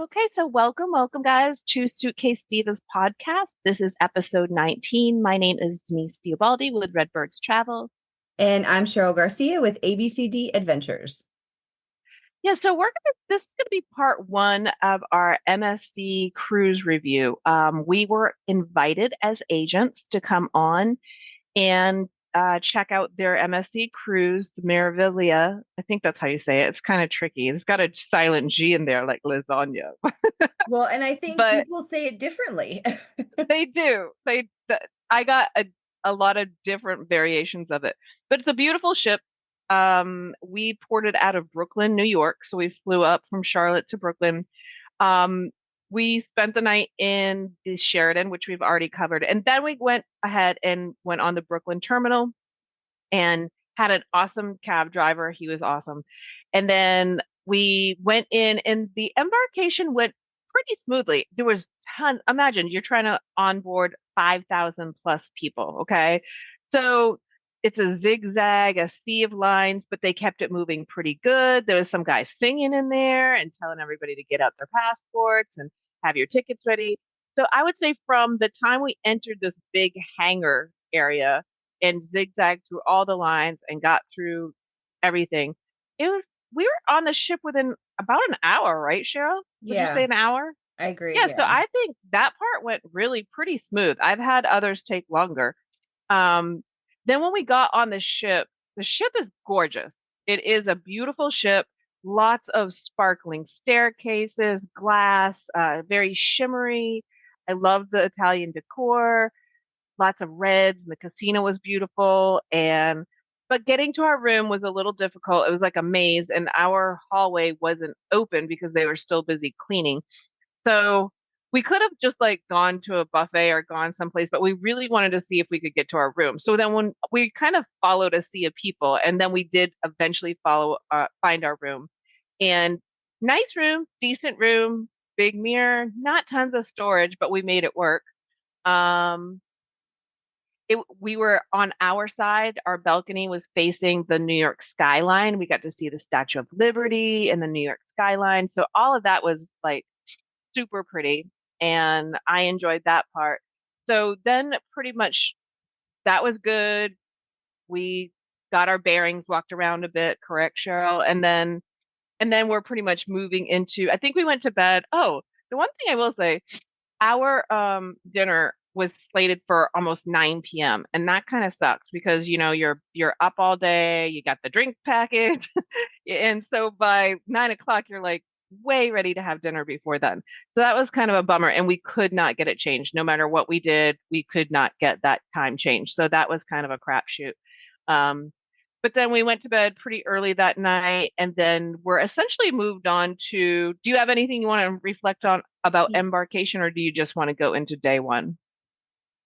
Okay, so welcome, guys, to Suitcase Divas podcast. This is episode 19. My name is Denise Theobaldi with Redbirds Travel. And I'm Cheryl Garcia with ABCD Adventures. Yeah, so this is gonna be part one of our MSC cruise review. We were invited as agents to come on and check out their MSC cruise, the Meraviglia. I think that's how you say it. It's kind of tricky. It's got a silent G in there, like lasagna, Well, and I think but people say it differently. they do. I got a lot of different variations of it, but it's a beautiful ship. We ported out of Brooklyn, New York, so we flew up from Charlotte to Brooklyn. Um, we spent the night in the Sheridan, which we've already covered, and then we went ahead and went on the Brooklyn terminal and had an awesome cab driver. He was awesome. And then we went in and the embarkation went pretty smoothly. There was imagine you're trying to onboard 5,000 plus people. Okay. So it's a zigzag, a sea of lines, but they kept it moving pretty good. There was some guy singing in there and telling everybody to get out their passports and have your tickets ready. So I would say from the time we entered this big hangar area and zigzagged through all the lines and got through everything. It was we were on the ship within about an hour, right, Cheryl? Would you say Yeah, an hour? I agree. Yeah, so Yeah. I think that part went really pretty smooth. I've had others take longer. Um, then when we got on the ship is gorgeous. It is a beautiful ship, lots of sparkling staircases, glass, very shimmery. I love the Italian decor, lots of reds, and the casino was beautiful. And but getting to our room was a little difficult. It was like a maze, and our hallway wasn't open because they were still busy cleaning. So we could have just like gone to a buffet or gone someplace, but we really wanted to see if we could get to our room. So then when we kind of followed a sea of people, and then we did eventually find our room. And nice room, decent room, big mirror, not tons of storage, but we made it work. Um, we were on our side. Our balcony was facing the New York skyline. We got to see the Statue of Liberty and the New York skyline. So all of that was like super pretty, and I enjoyed that part. So then pretty much that was good. We got our bearings, walked around a bit, correct, Cheryl? And then we're pretty much moving into, I think we went to bed. Oh, the one thing I will say, our dinner was slated for almost 9 p.m. and that kind of sucks because you're up all day, you got the drink package, and so by 9 o'clock you're like way ready to have dinner before then. So that was kind of a bummer, and we could not get it changed. No matter what we did, we could not get that time changed. So that was kind of a crapshoot. Um, but then we went to bed pretty early that night, and then we're essentially moved on to. Do you have anything you want to reflect on about Y- embarkation, or do you just want to go into day one?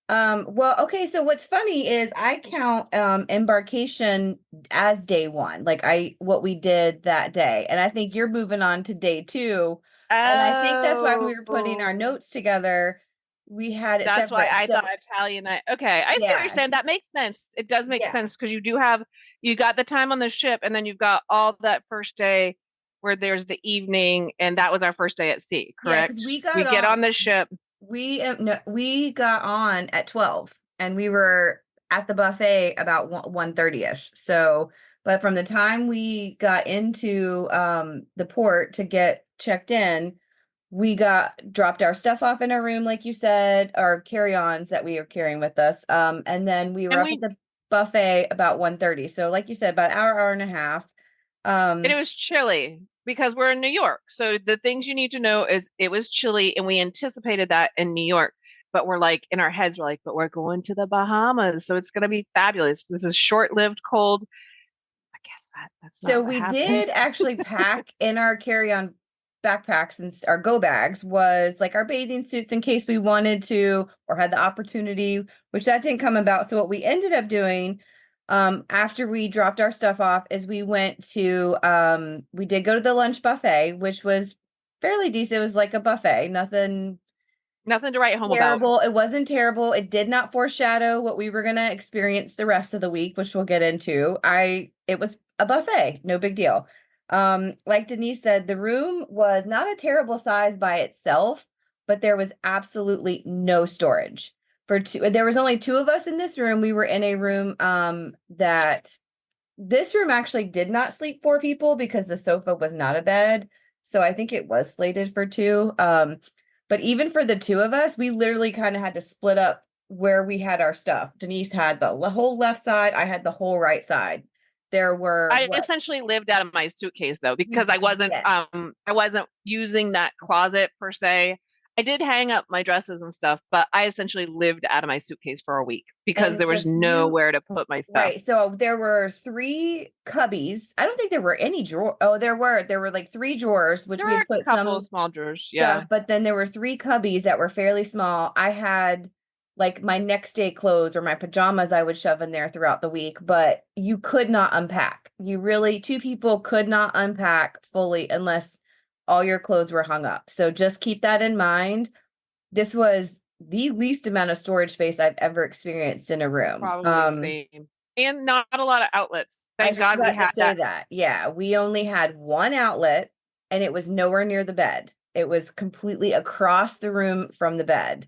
well, okay, so what's funny is I count embarkation as day one, like I what we did that day. And I think you're moving on to day two. And I think that's why when we were putting our Oh, notes together, we had it that's why separate. I thought So Italian night. Okay, I see what you're yes, saying. That makes sense. It does make yeah. sense because you got the time on the ship, and then you've got all that first day where there's the evening, and that was our first day at sea, Yeah, because correct? We get on the ship. no, we got on at 12 and we were at the buffet about 1:30ish. So, but from the time we got into the port to get checked in, we got dropped our stuff off in our room, like you said, our carry-ons that we were carrying with us. And then we were And up at we the buffet about 1:30. So, like you said, about an hour, hour and a half. and it Um, was chilly because we're in New York. So the things you need to know is it was chilly, and we anticipated that in New York. But we're like in our heads, we're like, but we're going to the Bahamas, so it's gonna be fabulous. This is short-lived cold. But guess what? That's So not what we happened. did actually pack in our carry-on backpacks and our go bags was like our bathing suits in case we wanted to or had the opportunity, which that didn't come about. So what we ended up doing after we dropped our stuff off is we did go to the lunch buffet, which was fairly decent. It was like a buffet, nothing Nothing to write home about. terrible. It wasn't terrible. It did not foreshadow what we were going to experience the rest of the week, which we'll get into. It was a buffet, no big deal. Like Denise said, the room was not a terrible size by itself, but there was absolutely no storage. For two, there was only two of us in this room. We were in a room that this room actually did not sleep four people because the sofa was not a bed. So I think it was slated for two. But even for the two of us, we literally kind of had to split up where we had our stuff. Denise had the whole left side, I had the whole right side. There were I what essentially lived out of my suitcase though, we because yes. I wasn't using that closet per se. I did hang up my dresses and stuff, but I essentially lived out of my suitcase for a week because And there the was few nowhere to put my stuff. right. So there were three cubbies. I don't think there were any drawer. Oh, there were like three drawers, which There we were had a put couple of some small drawers, stuff, yeah. but then there were three cubbies that were fairly small. I had like my next day clothes or my pajamas I would shove in there throughout the week, but you could not unpack. You really, two people could not unpack fully unless all your clothes were hung up. So just keep that in mind. This was the least amount of storage space I've ever experienced in a room. Probably same. And not a lot of outlets. I was Thank just God we about to had say that. that. Yeah, we only had one outlet and it was nowhere near the bed. It was completely across the room from the bed,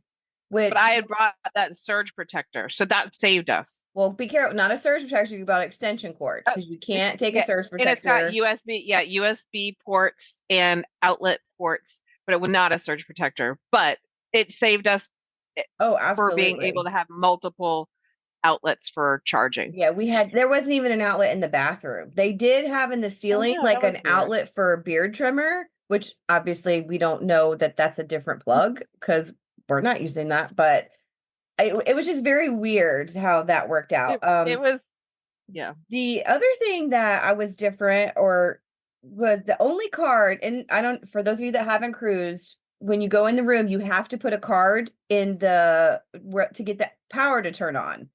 But I which, had brought that surge protector, so that saved us. well, be careful, not a surge protector, you bought an extension cord Uh, because you can't take a yeah, surge and it's got protector. USB, yeah, USB ports and outlet ports, but it was not a surge protector. But it saved us Oh, for being able absolutely. to have multiple outlets for charging. Yeah, there wasn't even an outlet in the bathroom. They did have in the Oh ceiling no, that like was an weird. outlet for beard trimmer, which obviously we don't know that that's a different plug because we're not using that, but it was just very weird how that worked out. It was, yeah. The other thing that I was different or was the only card, and I don't, for those of you that haven't cruised, when you go in the room, you have to put a card in the where to get the power to turn on.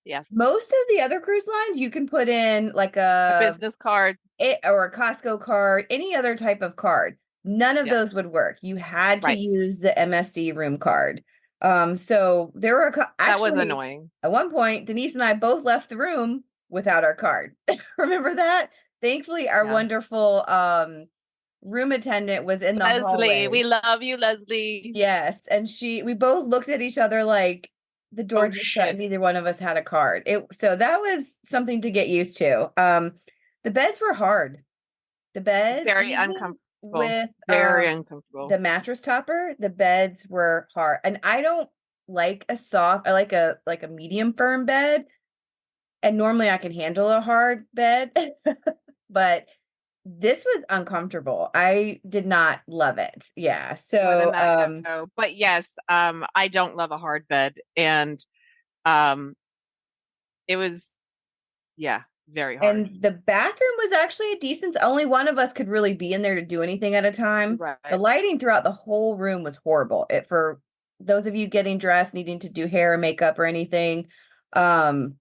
Yes. Most of the other cruise lines, you can put in like A business card. or a Costco card, any other type of card. None of Yeah. those would work. You had to Right. use the MSC room card. So there were That was actually annoying. at one point, Denise and I both left the room without our card. Remember that? Thankfully, our Yeah. wonderful room attendant was in the Leslie, hallway. we love you, Leslie. Yes, and we both looked at each other like the door Oh just shut and shit. neither one of us had a card. So that was something to get used to. The beds were hard. The beds, Very even uncomfortable. with Very uncomfortable. the mattress topper, the beds were hard. And I don't like I like a medium firm bed. And normally I can handle a hard bed, but this was uncomfortable. I did not love it. Yeah. Letting So that go. But yes, I don't love a hard bed. And um it was, yeah, very hard. and the bathroom was actually a decent, only one of us could really be in there to do anything at a time. The Right. lighting throughout the whole room was horrible. It for those of you getting dressed, needing to do hair or makeup or anything, um,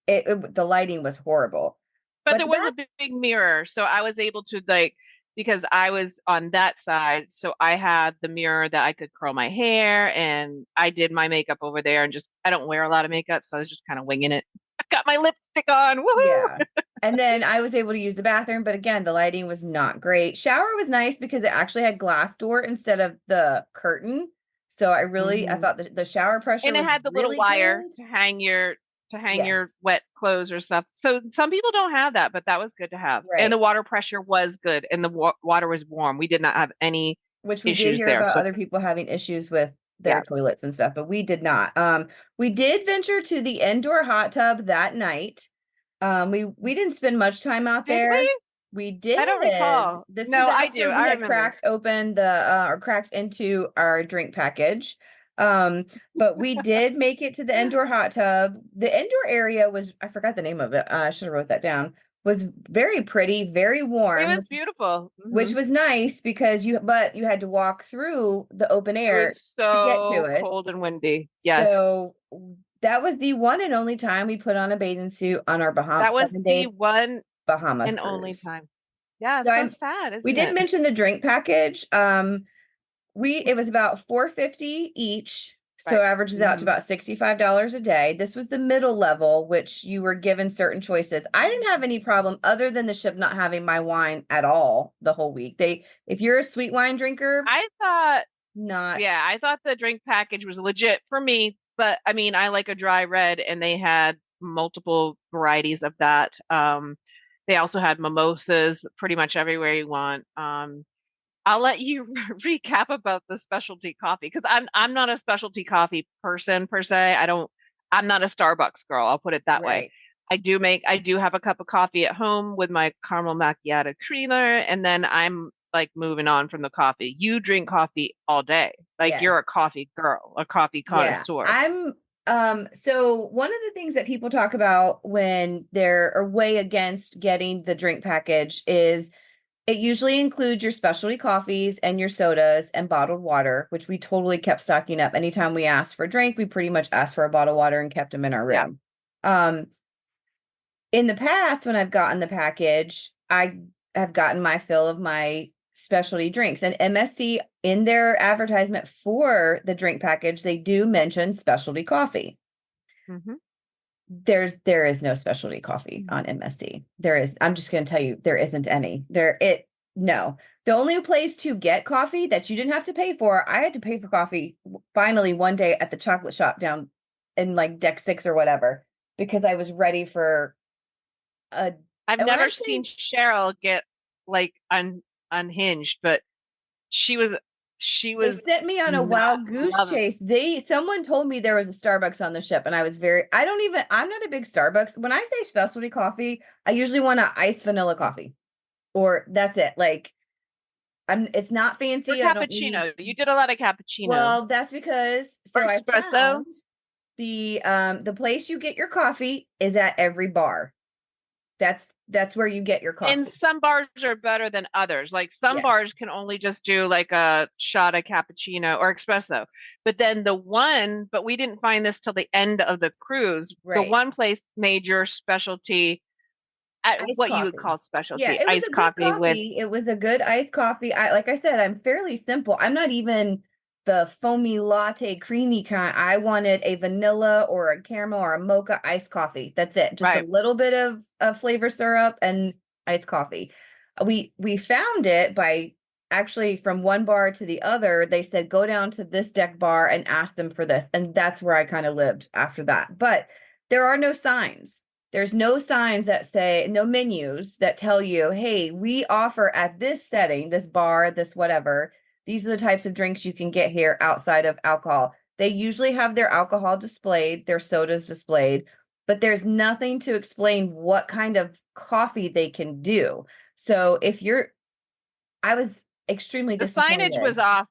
the lighting was horrible. But But there the was a bath, big mirror, so I was able to like, because I was on that side, so I had the mirror that I could curl my hair, and I did my makeup over there, and just I don't wear a lot of makeup, so I was just kind of winging it. I've got my lipstick on, yeah. woohoo! And then I was able to use the bathroom, but again, the lighting was not great. Shower was nice because it actually had glass door instead of the curtain. So I Hmm. thought the shower pressure And it was had the little really wire good. to hang your Yes. wet clothes or stuff. So some people don't have that, but that was good to have. And the Right. water pressure was good, and the water was warm. We did not have any Which we did issues hear there. about So other people having issues with their yeah, toilets and stuff, but we did not. We did venture to the indoor hot tub that night. We didn't spend much time out did there. we? We I don't did. recall. This was No, I after do. we I had remember. cracked open or cracked into our drink package. Um, but we did make it to the indoor hot tub. The indoor area was, I forgot the name of it. I should have wrote that down. Was very pretty, very It warm, was beautiful. which was nice because you had to walk through the open It air was to get to so it. cold and windy. Yes. So that was the one and only time we put on a bathing suit on our That was the 7-day one Bahamas and only cruise. time. Yeah, So it's so sad, we isn't did it? mention the drink package. It was about $4.50 each. So Right. averages out to Hmm. about $65 a day. This was the middle level, which you were given certain choices. I didn't have any problem other than the ship not having my wine at all the whole week. If you're a sweet wine drinker, I thought, not yeah, I thought the drink package was legit for me, but I mean, I like a dry red, and they had multiple varieties of that. They also had mimosas pretty much everywhere you want. I'll let you recap about the specialty coffee because I'm not a specialty coffee person per se. I'm not a Starbucks girl. I'll put it that way. right. I do have a cup of coffee at home with my caramel macchiato creamer, and then I'm like moving on from the coffee. You drink coffee all day. Like you're Yes. a coffee girl, a coffee Yeah. connoisseur. So one of the things that people talk about when they're or way against getting the drink package is it usually includes your specialty coffees and your sodas and bottled water, which we totally kept stocking up. Anytime we asked for a drink, we pretty much asked for a bottle of water and kept them in our Yeah. room. Um, in the past, when I've gotten the package, I have gotten my fill of my specialty drinks. And MSC, in their advertisement for the drink package, they do mention specialty coffee. Hmm. There is no specialty coffee on MSC. I'm just going to tell you, there isn't any. No. The only place to get coffee that you didn't have to pay for, I had to pay for coffee finally one day at the chocolate shop down in like deck 6 or whatever because I was ready for a I've and when I never say seen Cheryl get like unhinged, but she was she they was sent me on a not wild goose loving. chase, someone told me there was a Starbucks on the ship, and I'm not a big Starbucks. When I say specialty coffee, I usually want a iced vanilla coffee, or that's it. Like it's not Or fancy. I don't need. cappuccino. You did a lot of cappuccino. Well, that's because Or so I espresso. found the place you get your coffee is at every bar. That's where you get your And coffee. some bars are better than others. Like some Yes, bars can only just do like a shot of cappuccino or espresso. But then but we didn't find this till the end of the cruise. The right. one place made your specialty, Iced what you would coffee. call Yeah, specialty, it was iced a good coffee with, coffee. It was a good iced coffee. Like I said, I'm fairly simple. I'm not even the foamy latte creamy kind. I wanted a vanilla or a caramel or a mocha iced coffee. That's it. Just a right. little bit of flavor syrup and iced coffee. We found it by actually from one bar to the other. They said go down to this deck bar and ask them for this, and that's where I kind of lived after that. But there are no signs. There's no signs that say, no menus that tell you, hey, we offer at this setting, this bar, this whatever, these are the types of drinks you can get here outside of alcohol. They usually have their alcohol displayed, their sodas displayed, but there's nothing to explain what kind of coffee they can do. So I was extremely The signage was disappointed. off.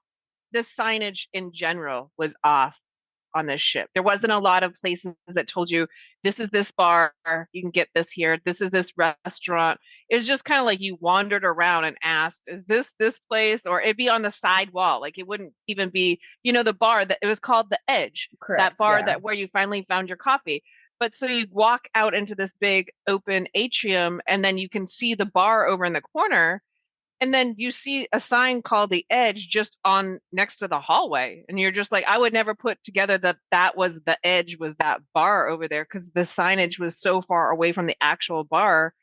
The signage in general was off on this ship. There wasn't a lot of places that told you this is this bar, you can get this here, this is this restaurant. It was just kind of like you wandered around and asked, is this place? Or it'd be on the side wall. Like it wouldn't even be, the bar that it was called the Edge, that Correct. bar Yeah. that where you finally found your coffee. But so you walk out into this big open atrium and then you can see the bar over in the corner, and then you see a sign called the Edge just on next to the hallway. And you're just like, I would never put together that was the Edge, was that bar over there, because the signage was so far away from the actual bar.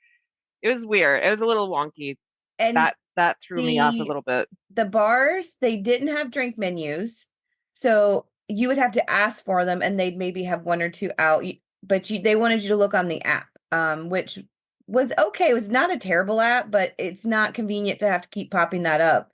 It was weird. It was a little wonky. And That threw me off a the little bit. the bars, they didn't have drink menus. So you would have to ask for them and they'd maybe have one or two out, but they wanted you to look on the app, which was okay. It was not a terrible app, but it's not convenient to have to keep popping that up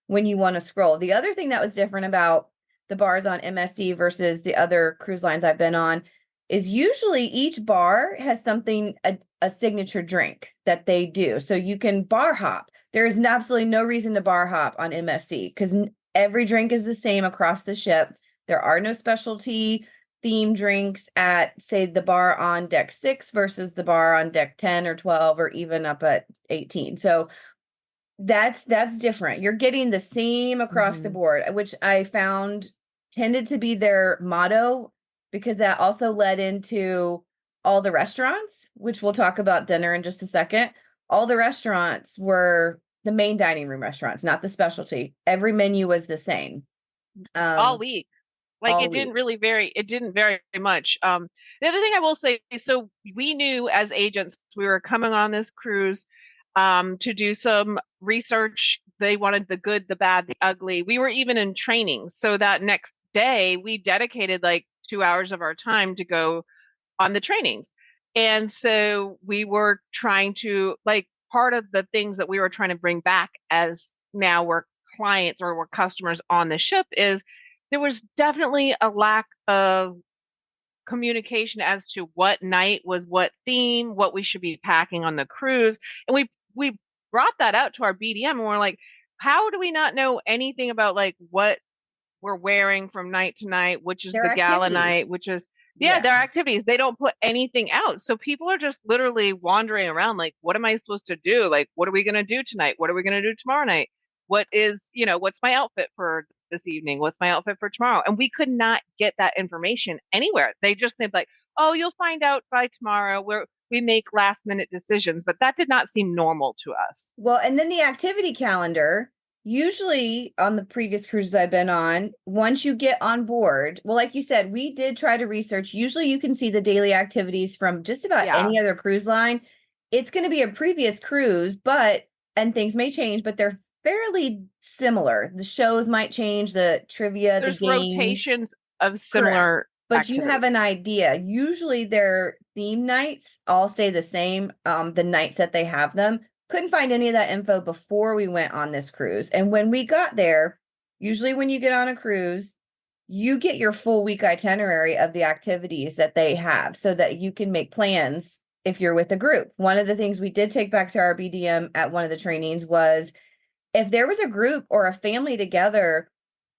when you want to scroll. The other thing that was different about the bars on MSC versus the other cruise lines I've been on is usually each bar has something, a signature drink that they do. So you can bar hop. There is absolutely no reason to bar hop on MSC because every drink is the same across the ship. There are no specialty theme drinks at, say, the bar on deck 6 versus the bar on deck 10 or 12 or even up at 18. So that's different. You're getting the same across the Hmm. board, which I found tended to be their motto because that also led into all the restaurants, which we'll talk about dinner in just a second. All the restaurants were the main dining room restaurants, not the specialty. Every menu was the same. All Um, week. Like all week. it didn't vary much. The other thing I will say, so we knew as agents we were coming on this cruise to do some research. They wanted the good, the bad, the ugly. We were even in training. So that next day we dedicated like 2 hours of our time to go on the trainings. And so we were trying to like part of the things that we were trying to bring back as now we're clients or we're customers on the ship is there was definitely a lack of communication as to what night was what theme, what we should be packing on the cruise. And we brought that out to our BDM and we're like, how do we not know anything about like what we're wearing from night to night, which is Their the gala night, activities. which is, yeah, Yeah. their activities. They don't put anything out. So people are just literally wandering around like, what am I supposed to do? Like, what are we going to do tonight? What are we going to do tomorrow night? What is, what's my outfit for this evening? What's my outfit for tomorrow? And we could not get that information anywhere. They just said like, oh, you'll find out by tomorrow. We make last minute decisions, but that did not seem normal to us. Well, and then the activity calendar, usually on the previous cruises I've been on, once you get on board, well, like you said, we did try to research. Usually you can see the daily activities from just about Yeah. any other cruise line. It's going to be a previous cruise, and things may change, but they're fairly similar. The shows might change, the trivia, the There's games. rotations of Correct. similar But you have an activities. idea. Usually their theme nights all stay the same, the nights that they have them. Couldn't find any of that info before we went on this cruise. And when we got there, usually when you get on a cruise, you get your full week itinerary of the activities that they have so that you can make plans if you're with a group. One of the things we did take back to our BDM at one of the trainings was if there was a group or a family together,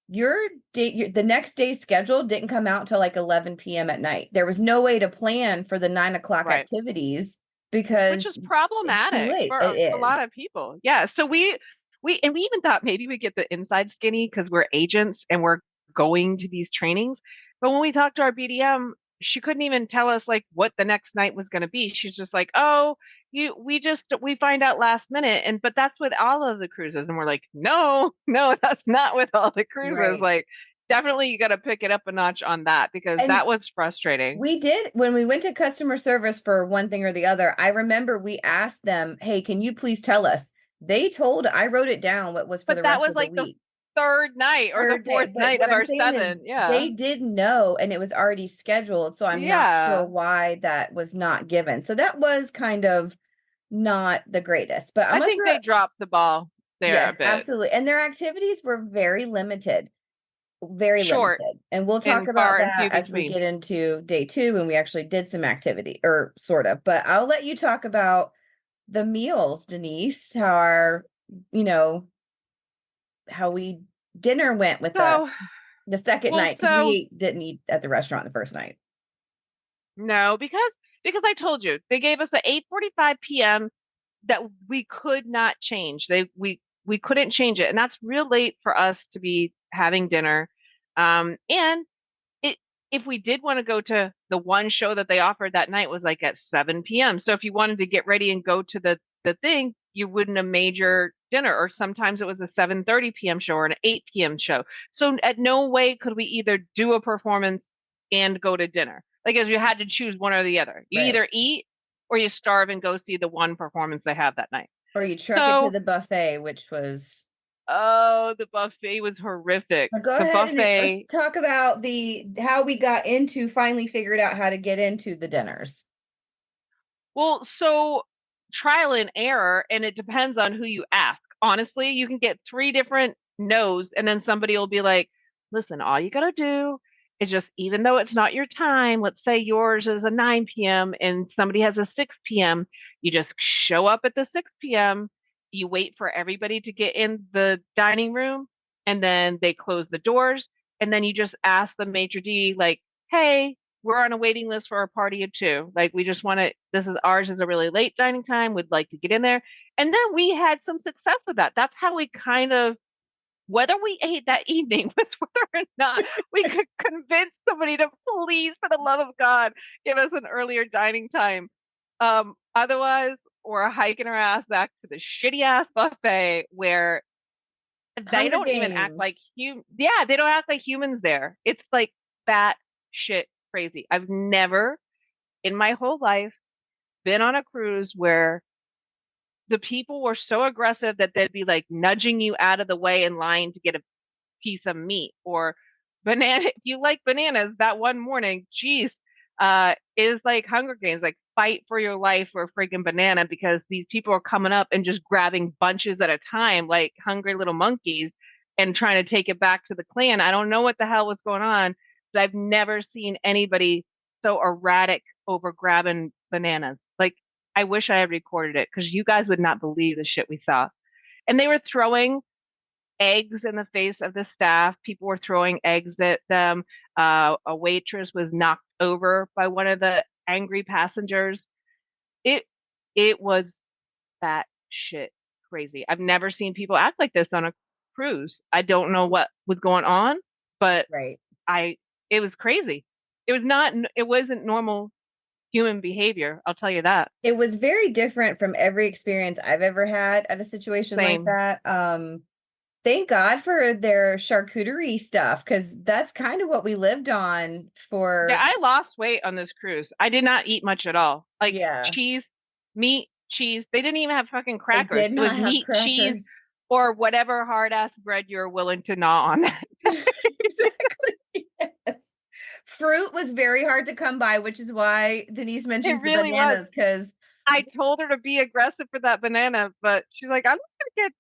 your day, the next day's schedule didn't come out till like 11 p.m. at night. There was no way to plan for the 9 o'clock Right. activities Which because is it's too problematic late. for It a lot is. of people. Yeah. So we even thought maybe we get the inside skinny because we're agents and we're going to these trainings. But when we talked to our BDM, she couldn't even tell us like what the next night was going to be. She's just like, "Oh, we find out last minute." And but that's with all of the cruises. And we're like, "No, no, that's not with all the cruises." Right. Like definitely you got to pick it up a notch on that because And that was frustrating. we did when we went to customer service for one thing or the other. I remember we asked them, "Hey, can you please tell us?" They told, I wrote it down what was for But the that rest was of the like the week. third night or the Third day. fourth But night what of I'm our saying is seven. Yeah. they did know and it was already scheduled. So I'm not sure Yeah. why that was not given. So that was kind of not the greatest. But I'm I gonna think throw they dropped the ball there a yes, bit. absolutely. And their activities were very limited, very Short limited. And we'll talk and about far and that few as we between. get into day two when we actually did some activity or sort of. But I'll let you talk about the meals, Denise, how our, you know, how we dinner went with So, us the second well, night because so didn't eat at the restaurant the first night. no, because I told you they gave us the 8:45 p.m. that we could not change. We couldn't change it, and that's real late for us to be having dinner. And it if we did want to go to the one show that they offered that night was like at 7 p.m. So if you wanted to get ready and go to the thing, you wouldn't have made your dinner. Or sometimes it was a 7:30 p.m. show or an 8 p.m. show. So at no way could we either do a performance and go to dinner. Like as you had to choose one or the other. You Right. either eat or you starve and go see the one performance they have that night. Or you truck it to So, the buffet, which was oh, the buffet was horrific. but go The ahead and let's buffet. talk about the how we got into finally figured out how to get into the dinners. Well, so trial and error, and it depends on who you ask. Honestly, you can get three different no's, and then somebody will be like, listen, all you got to do is just, even though it's not your time, let's say yours is a 9 p.m. and somebody has a 6 p.m., you just show up at the 6 p.m., you wait for everybody to get in the dining room, and then they close the doors, and then you just ask the maitre d', like, hey, we're on a waiting list for a party of two. Like we just want to, this is ours is a really late dining time. We'd like to get in there. And then we had some success with that. That's how we kind of, whether we ate that evening was whether or not we could convince somebody to please, for the love of God, give us an earlier dining time. Otherwise, we're hiking our ass back to the shitty ass buffet where They Hunger don't even act like Games. yeah, they don't act like humans there. It's like that shit crazy. I've never in my whole life been on a cruise where the people were so aggressive that they'd be like nudging you out of the way in line to get a piece of meat or banana. If you like bananas that one morning, geez, is like Hunger Games, like fight for your life for a freaking banana because these people are coming up and just grabbing bunches at a time like hungry little monkeys and trying to take it back to the clan. I don't know what the hell was going on, but I've never seen anybody so erratic over grabbing bananas. Like, I wish I had recorded it because you guys would not believe the shit we saw. And they were throwing eggs in the face of the staff. People were throwing eggs at them. A waitress was knocked over by one of the angry passengers. It it was that shit crazy. I've never seen people act like this on a cruise. I don't know what was going on, but Right. I it was crazy. It wasn't normal human behavior, I'll tell you that. It was very different from every experience I've ever had at a situation like Same. that. Thank God for their charcuterie stuff because that's kind of what we lived on Yeah, for. I lost weight on this cruise. I did not eat much at all. Like Yeah, cheese, meat, cheese. They didn't even have fucking they crackers. did It was not have meat, cheese, crackers. or whatever hard ass bread you're willing to gnaw on that. Exactly. Yes. Fruit was very hard to come by, which is why Denise It mentions the really was. bananas because I told her to be aggressive for that banana, but she's like, I'm not gonna get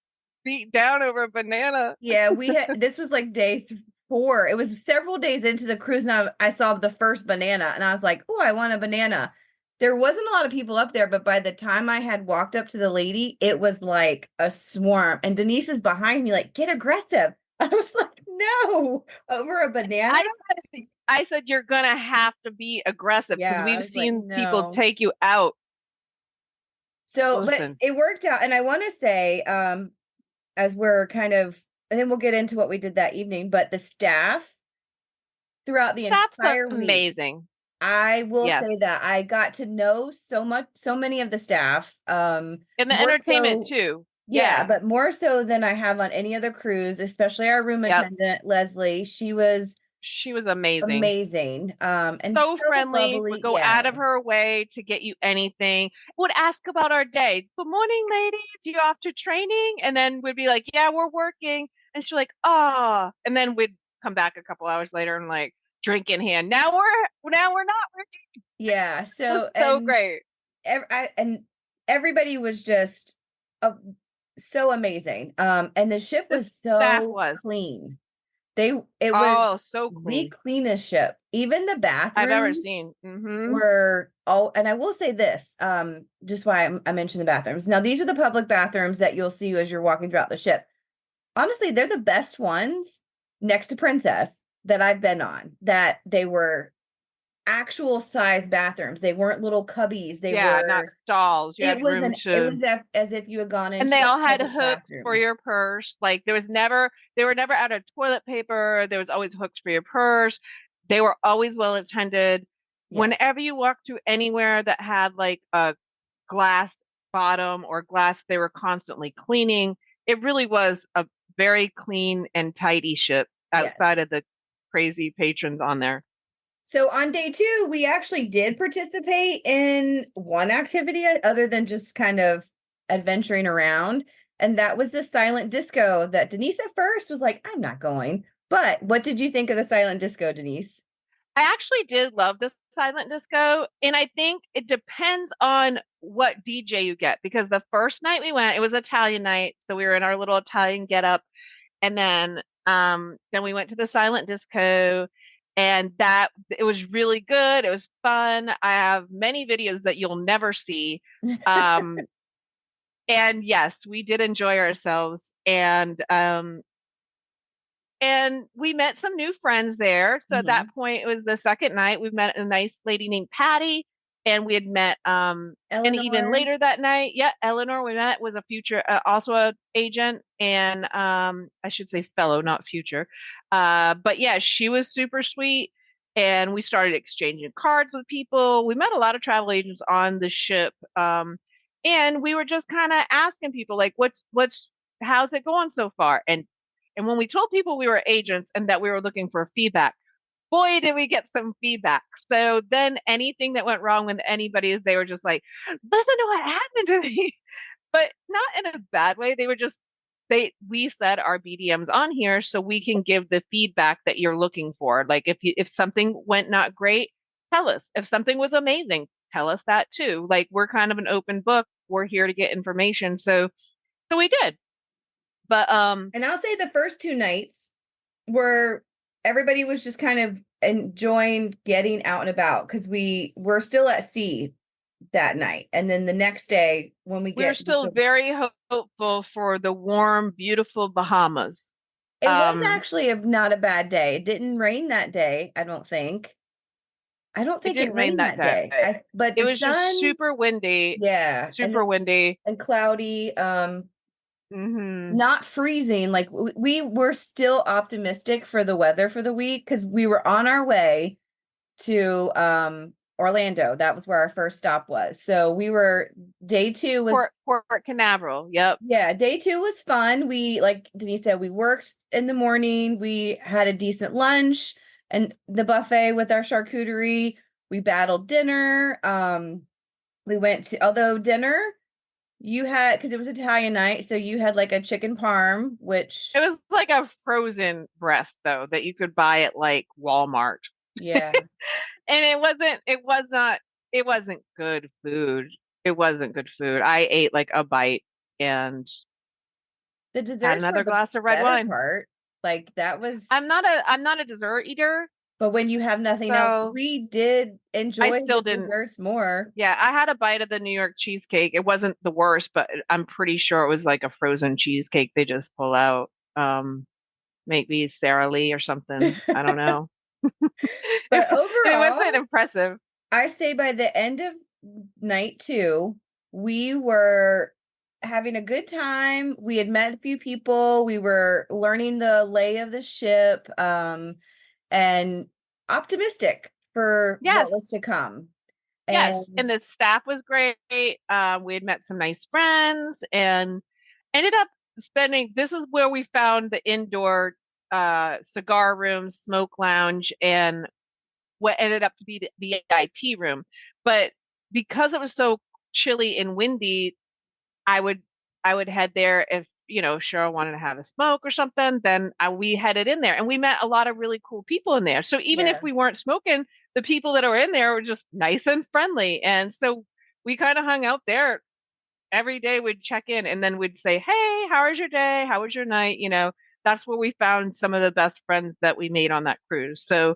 beat down over a banana. yeah, we had this was like day 4. It was several days into the cruise. Now I saw the first banana and I was like, oh, I want a banana. There wasn't a lot of people up there, but by the time I had walked up to the lady, it was like a swarm. And Denise is behind me, like, get aggressive. I was like, no, over a banana. I said you're gonna have to be aggressive because Yeah, I we've was like, seen people no. take you out. So, but Listen, it worked out. And I want to say, as we're kind of, and then we'll get into what we did that evening, but the staff throughout the that's entire week, amazing. I will say Yes. that I got to know so many of the staff, And the more entertainment so, too. yeah, Yeah. but more so than I have on any other cruise, especially our room Yep. attendant, Leslie. She was She was amazing. amazing, and So so friendly, would bubbly. go Yeah. out of her way to get you anything, would ask about our day. Good morning, ladies. You off to training? And then we'd be like, yeah, we're working. And she's like, ah. And then we'd come back a couple hours later and like drink in hand. Now we're not working. Yeah. It was So, so and great. and everybody was just uh, so amazing. And the ship The was staff so was, clean. It was oh, so the clean. cleanest ship. Even the I've ever bathrooms seen. Hmm. were all, and I will say this, just why I mentioned the bathrooms. Now, these are the public bathrooms that you'll see as you're walking throughout the ship. Honestly, they're the best ones next to Princess that I've been on, that they were actual size bathrooms. They weren't little cubbies. Yeah, not stalls. You had room It to was as if you had gone and into they a all had public hooks for bathroom. your purse. Like they were never out of toilet paper. There was always hooks for your purse. They were always well attended. Yes. Whenever you walked through anywhere that had like a glass bottom or glass, they were constantly cleaning. It really was a very clean and tidy ship outside Yes. of the crazy patrons on there. So on day 2, we actually did participate in one activity other than just kind of adventuring around. And that was the silent disco that Denise at first was like, I'm not going. But what did you think of the silent disco, Denise? I actually did love the silent disco, and I think it depends on what DJ you get because the first night we went, it was Italian night, so we were in our little Italian getup, and then we went to the silent disco, and that it was really good. It was fun. I have many videos that you'll never see. Um, and yes, we did enjoy ourselves, and we met some new friends there. So at that Mhm. point, it was the second night. We met a nice lady named Patty, and we had met and even Eleanor. later that night, yeah, Eleanor we met was a future also a agent and I should say fellow, not future. But yeah, she was super sweet and we started exchanging cards with people. We met a lot of travel agents on the ship. And we were just kind of asking people like what's how's it going so far? And And when we told people we were agents and that we were looking for feedback, boy, did we get some feedback. So then anything that went wrong with anybody, they were just like, listen to what happened to me. But not in a bad way. They were just we said our BDMs on here so we can give the feedback that you're looking for. Like if something went not great, tell us. If something was amazing, tell us that too. Like we're kind of an open book. We're here to get information. So we did. But And I'll say the first 2 nights were everybody was just kind of enjoying getting out and about because we were still at sea that night. And then the next day when we were still very hopeful for the warm, beautiful Bahamas. it was actually not a bad day. It didn't rain that day, I don't think. I don't It think it didn't rain rained that that day. day. But It the was just sun, super windy, yeah, super windy. and cloudy. Hmm. Not freezing. Like we were still optimistic for the weather for the week because we were on our way to Orlando. That was where our first stop was. So we were day 2 was Port Canaveral. Yep. yeah, day 2 was fun. We like Denise said, we worked in the morning. We had a decent lunch and the buffet with our charcuterie. We battled dinner. We went to although dinner you had because it was Italian night, so you had like a chicken parm, which It was like a frozen breast though that you could buy at like Walmart. yeah. And it wasn't good food. It wasn't good food. I ate like a bite and The had desserts were another the glass of red better wine. part. Like that was I'm not a dessert eater, but when you have nothing else, so we did I enjoy the still didn't. desserts more. Yeah, I had a bite of the New York cheesecake. It wasn't the worst, but I'm pretty sure it was like a frozen cheesecake they just pull out. Maybe Sara Lee or something. I don't know. But It wasn't overall, impressive. I say by the end of night 2, we were having a good time. We had met a few people. We were learning the lay of the ship, and optimistic for what Yes, was to come. yes. And And the staff was great. We had met some nice friends and ended up spending. This is where we found the indoor cigar room, smoke lounge, and what ended up to be the VIP room. But because it was so chilly and windy, I would I would head there if, Cheryl wanted to have a smoke or something, then we headed in there and we met a lot of really cool people in there. So even if yeah, we weren't smoking, the people that were in there were just nice and friendly. And so we kind of hung out there every day. We'd check in and then we'd say, "Hey, how was your day? How was your night?" That's where we found some of the best friends that we made on that cruise. So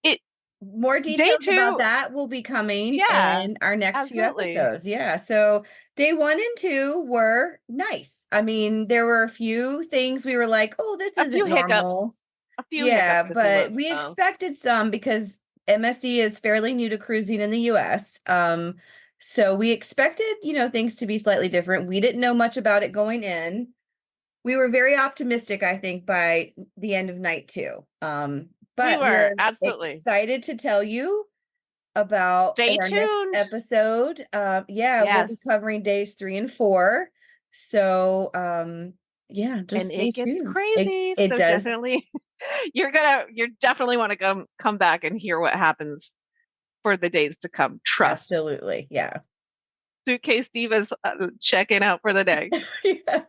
it more day details about two, that will be coming yeah, in our next few absolutely. episodes. Yeah. So day 1 and 2 were nice. I mean, there were a few things we were like, oh, this A few isn't normal. hiccups, a few Yeah, hiccups, if you but will. we expected some because MSC is fairly new to cruising in the US. So we expected, things to be slightly different. We didn't know much about it going in. We were very optimistic, I think, by the end of night 2. We But were, we're absolutely. excited to tell you about in Stay our next tuned. episode. Yeah, we'll be Yes. covering days 3 and 4. So, yeah, just And stay it gets tuned. It crazy. it So does definitely you definitely want to come back and hear what happens for the days to come. Trust. absolutely. Yeah. Suitcase Divas checking out for the day. Yeah.